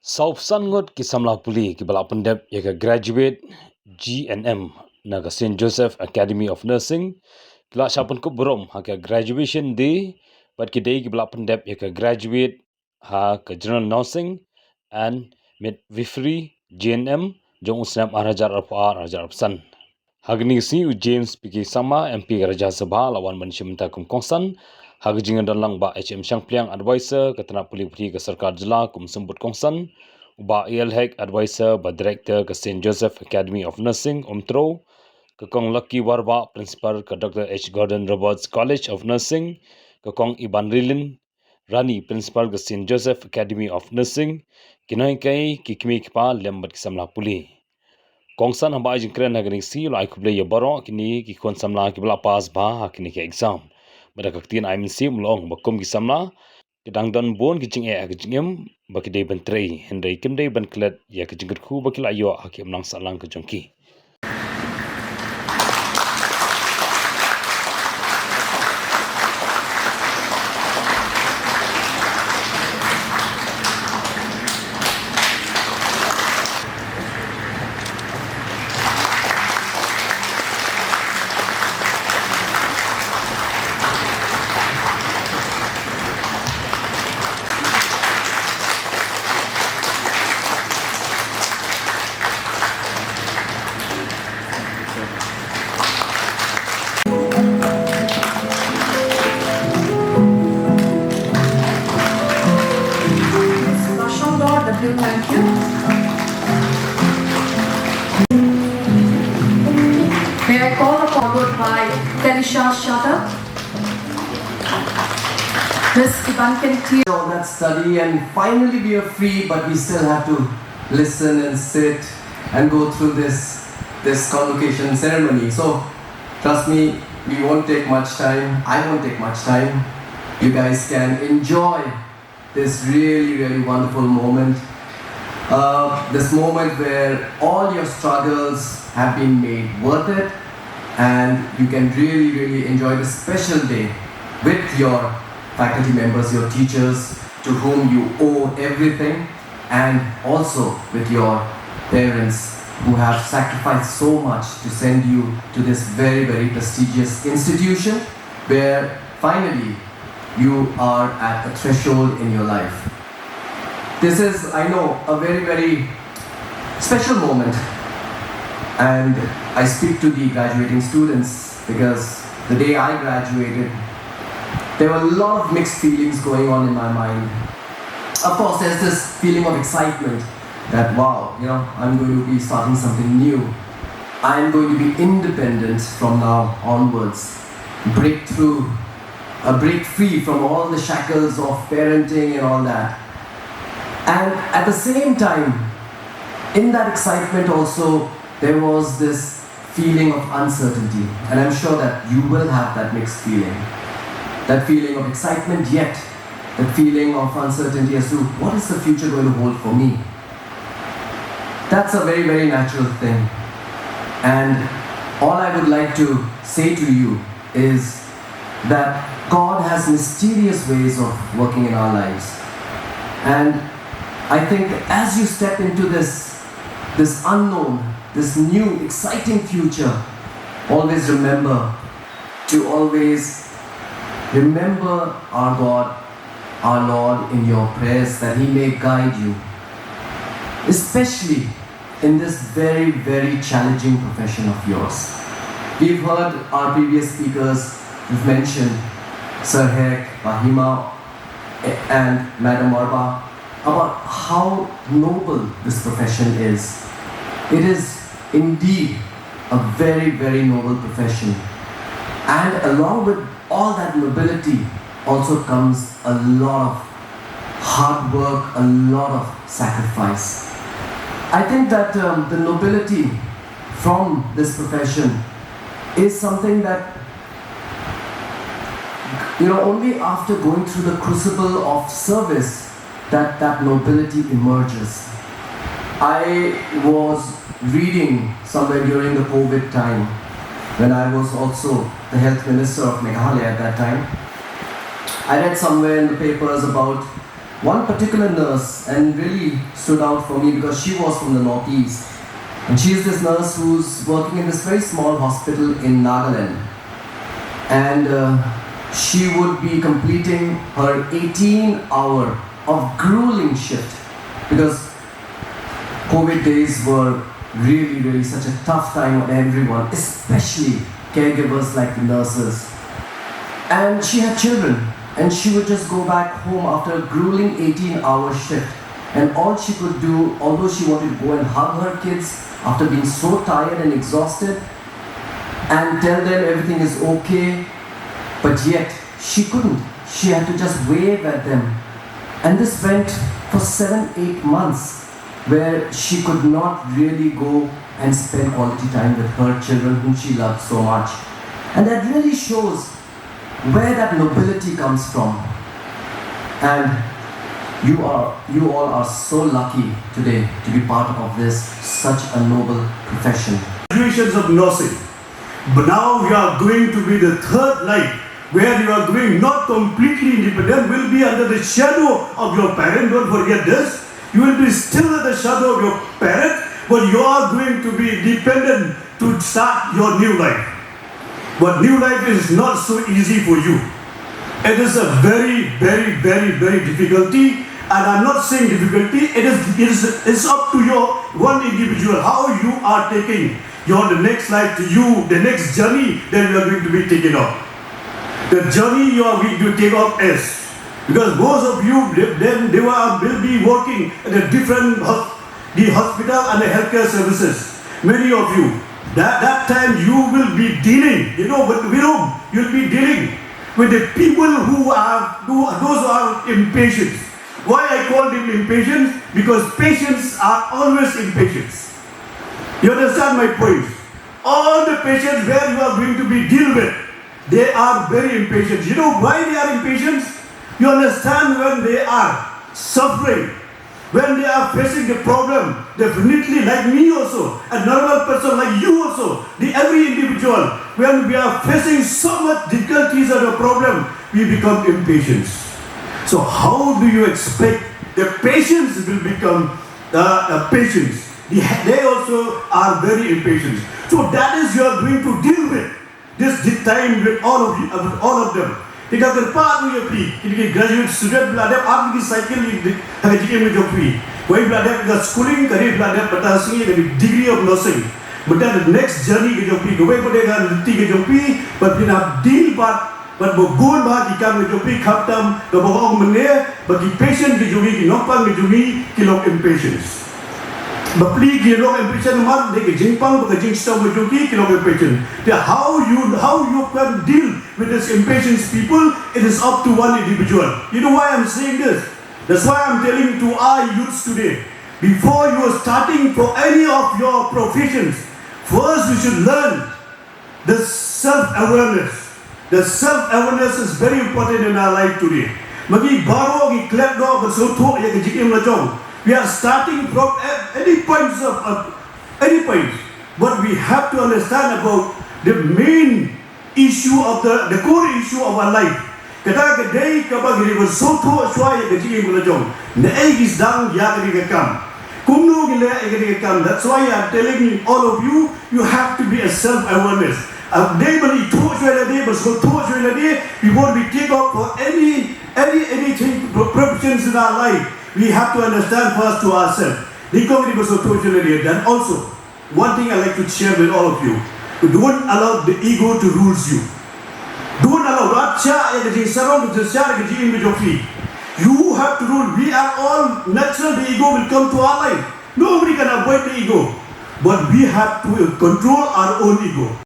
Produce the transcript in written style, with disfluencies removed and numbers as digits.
Saupsan Ngut ki Samla Puli ki bala Pyndep ya ka graduate GNM na ka St. Joseph Academy of Nursing kila siapun ku berom ha ka graduation day but ki day ki bala Pyndep ya ka graduate ha ka general nursing and midwifery GNM jong usnam arajar arpar arajar apsan Hagni si u James piki sama MP Raja Sabha lawan manusia minta kum kongsan hag jingan dalang ba HM Syang Pliang advisor katana puli puli ke sarkar jela kum sembut kongsan ba EL advisor ba director ke St Joseph Academy of Nursing Umtro ke kong Lucky Warba principal ke Dr H Gordon Roberts College of Nursing ke kong Iban Rilin Rani principal ke St Joseph Academy of Nursing kinai kai kikmi kipa lembat kisamla puli Kongsan hamba ajin kren hagani si lo ai kuble ye baro kini ki kon samla ki bla pas ba kini ki exam bada kaktin ai min si mlong bakum ki samla kedang don bon ki jing e ag jingem ba ki dei ban trei hendai kim dei ban klet ya ki jingir khu ba ki la yo hakim nang salang ka jongki Thank you. May I call upon by Telisha Shatter, Miss Ivankin T. All that study and finally we are free, but we still have to listen and sit and go through this convocation ceremony. So trust me, we won't take much time. I won't take much time. You guys can enjoy this really wonderful moment. This moment where all your struggles have been made worth it, and you can really enjoy this special day with your faculty members, your teachers, to whom you owe everything, and also with your parents who have sacrificed so much to send you to this very prestigious institution where finally you are at a threshold in your life. This is, I know, a very special moment, and I speak to the graduating students because the day I graduated, there were a lot of mixed feelings going on in my mind. Of course, there's this feeling of excitement that, wow, I'm going to be starting something new. I'm going to be independent from now onwards. Break free from all the shackles of parenting and all that. And at the same time, in that excitement also, there was this feeling of uncertainty. And I'm sure that you will have that mixed feeling. That feeling of excitement, yet that feeling of uncertainty as to what is the future going to hold for me. That's a very natural thing. And all I would like to say to you is that God has mysterious ways of working in our lives. And I think as you step into this unknown, this new, exciting future, always remember to always remember our God, our Lord in your prayers, that He may guide you, especially in this very challenging profession of yours. We've heard our previous speakers who've mentioned Sir Hek, Bahima, and Madam Arba about how noble this profession is. It is indeed a very noble profession. And along with all that nobility also comes a lot of hard work, a lot of sacrifice. I think that the nobility from this profession is something that only after going through the crucible of service that nobility emerges. I was reading somewhere during the COVID time, when I was also the health minister of Meghalaya at that time. I read somewhere in the papers about one particular nurse and really stood out for me because she was from the northeast. And she is this nurse who's working in this very small hospital in Nagaland. And she would be completing her 18-hour of grueling shift because COVID days were really such a tough time on everyone, especially caregivers like the nurses. And she had children, and she would just go back home after a grueling 18-hour shift. And all she could do, although she wanted to go and hug her kids after being so tired and exhausted and tell them everything is okay, but yet she couldn't. She had to just wave at them. And this went for 7-8 months where she could not really go and spend quality time with her children whom she loved so much. And that really shows where that nobility comes from. And you all are so lucky today to be part of this, such a noble profession. Graduations of nursing. But now we are going to be the third life where you are going not completely independent, will be under the shadow of your parent. Don't forget this. You will be still under the shadow of your parent, but you are going to be dependent to start your new life. But new life is not so easy for you. It is a very difficulty. And I'm not saying difficulty, it's up to your one individual, how you are taking the next life to you, the next journey that you are going to be taking up. The journey you are going to take up is, because most of you, they will be working at the different, the hospital and the healthcare services. Many of you, that time you will be dealing, with whom you'll be dealing with the people those who are impatient. Why I call them impatient? Because patients are always impatient. You understand my point? All the patients where you are going to be deal with, they are very impatient. You know why they are impatient? You understand when they are suffering, when they are facing the problem, definitely like me also, a normal person like you also, every individual, when we are facing so much difficulties or a problem, we become impatient. So how do you expect the patients will become patients? They also are very impatient. So that is you are going to deal with this time with all of you, all of them. Jika terpaat you free, jika graduate student belajar apa lagi cycle haji yang menjadi. Why belajar ke schooling, kari belajar patasi dari degree of nursing. But the next journey ke jopi, kau pada kan leti ke jopi, but pina deal but bugun bah jika menjopi kaptam, kau bawa orang meneh bagi patient ke jopi, ki nompang ke jopi, kilok impatience. Bapli kilok impatient mat dek jingpang bagi jingstam ke jopi, kilok impatient. How you can deal with this impatient people? It is up to one individual. You know why I'm saying this? That's why I'm telling to our youths today. Before you are starting for any of your professions, first you should learn the self-awareness. The self-awareness is very important in our life today. Magi baro gi klep do bersoto ya kejikim lajong. We are starting from any points any points, but we have to understand about the main issue of the core issue of our life. Kata kedai kabagi bersoto shwa ya kejikim lajong. Nei gis dang ya kekam. Kumnu gile ya kekam. That's why I'm telling all of you, you have to be a self-awareness. We won't be take up for anything professions in our life. We have to understand first to ourselves. Then also, one thing I like to share with all of you: don't allow the ego to rule you. Don't allow you have to rule. We are all natural. The ego will come to our life. Nobody can avoid the ego, but we have to control our own ego.